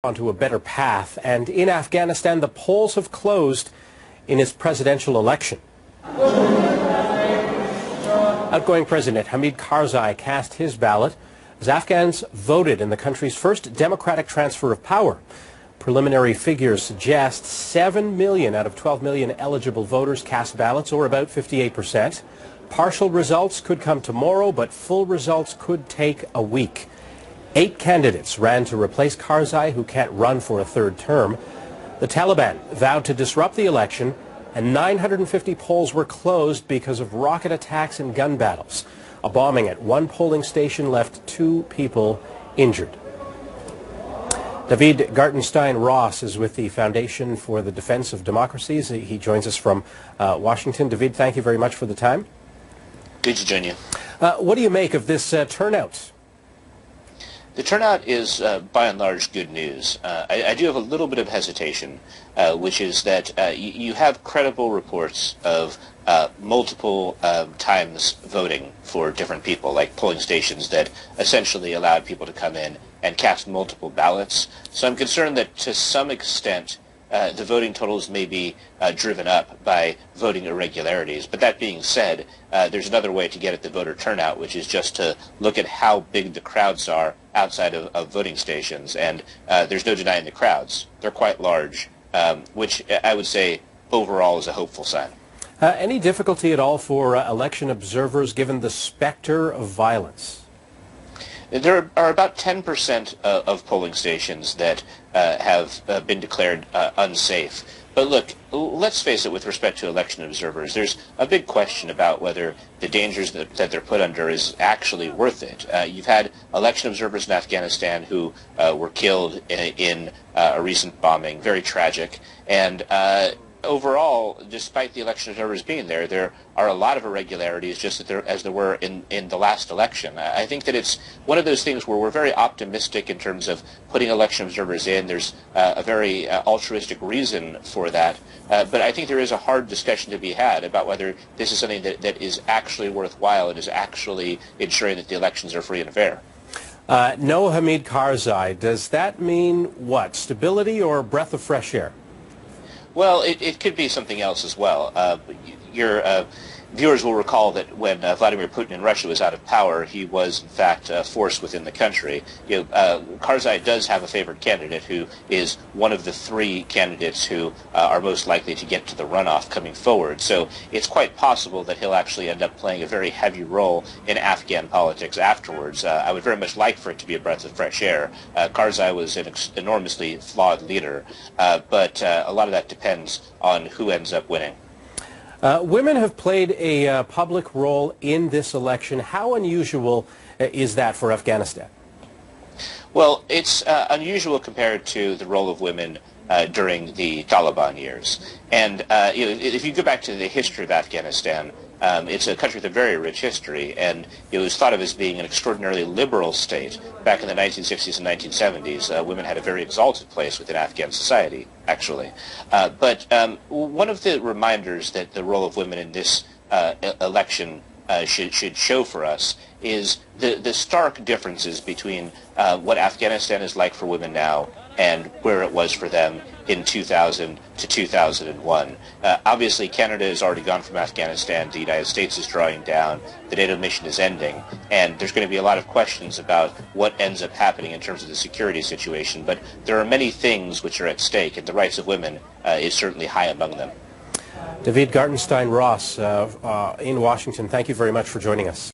onto a better path, and in Afghanistan the polls have closed in its presidential election. Outgoing President Hamid Karzai cast his ballot as Afghans voted in the country's first democratic transfer of power. Preliminary figures suggest 7 million out of 12 million eligible voters cast ballots, or about 58%. Partial results could come tomorrow, but full results could take a week. 8 candidates ran to replace Karzai, who can't run for a third term. The Taliban vowed to disrupt the election, and 950 polls were closed because of rocket attacks and gun battles. A bombing at one polling station left 2 people injured. David Gartenstein-Ross is with the Foundation for the Defense of Democracies. He joins us from Washington. David, thank you very much for the time. Good to join you. What do you make of this turnout? The turnout is, by and large, good news. I do have a little bit of hesitation, which is that you have credible reports of multiple times voting for different people, like polling stations that essentially allowed people to come in and cast multiple ballots. So I'm concerned that to some extent the voting totals may be driven up by voting irregularities. But that being said, there's another way to get at the voter turnout, which is just to look at how big the crowds are outside of voting stations. And there's no denying the crowds. They're quite large, which I would say overall is a hopeful sign. Any difficulty at all for election observers given the specter of violence? There are about 10% of polling stations that have been declared unsafe. But look, let's face it, with respect to election observers, there's a big question about whether the dangers that they're put under is actually worth it. You've had election observers in Afghanistan who were killed in a recent bombing, very tragic, and overall, despite the election observers being there, there are a lot of irregularities, just as there were in the last election. I think that it's one of those things where we're very optimistic in terms of putting election observers in. There's a very altruistic reason for that. But I think there is a hard discussion to be had about whether this is something that is actually worthwhile and is actually ensuring that the elections are free and fair. No Hamid Karzai. Does that mean what? Stability or a breath of fresh air? Well, it could be something else as well. Your viewers will recall that when Vladimir Putin in Russia was out of power, he was, in fact, forced within the country. Karzai does have a favored candidate who is one of the 3 candidates who are most likely to get to the runoff coming forward. So it's quite possible that he'll actually end up playing a very heavy role in Afghan politics afterwards. I would very much like for it to be a breath of fresh air. Karzai was an enormously flawed leader, but a lot of that depends on who ends up winning. Women have played a public role in this election. How unusual is that for Afghanistan? Well, it's unusual compared to the role of women during the Taliban years. And if you go back to the history of Afghanistan, it's a country with a very rich history, and it was thought of as being an extraordinarily liberal state. Back in the 1960s and 1970s, women had a very exalted place within Afghan society, actually. But one of the reminders that the role of women in this election should show for us is the stark differences between what Afghanistan is like for women now and where it was for them in 2000 to 2001. Obviously, Canada has already gone from Afghanistan. The United States is drawing down. The NATO mission is ending. And there's going to be a lot of questions about what ends up happening in terms of the security situation. But there are many things which are at stake, and the rights of women is certainly high among them. David Gartenstein-Ross in Washington, thank you very much for joining us.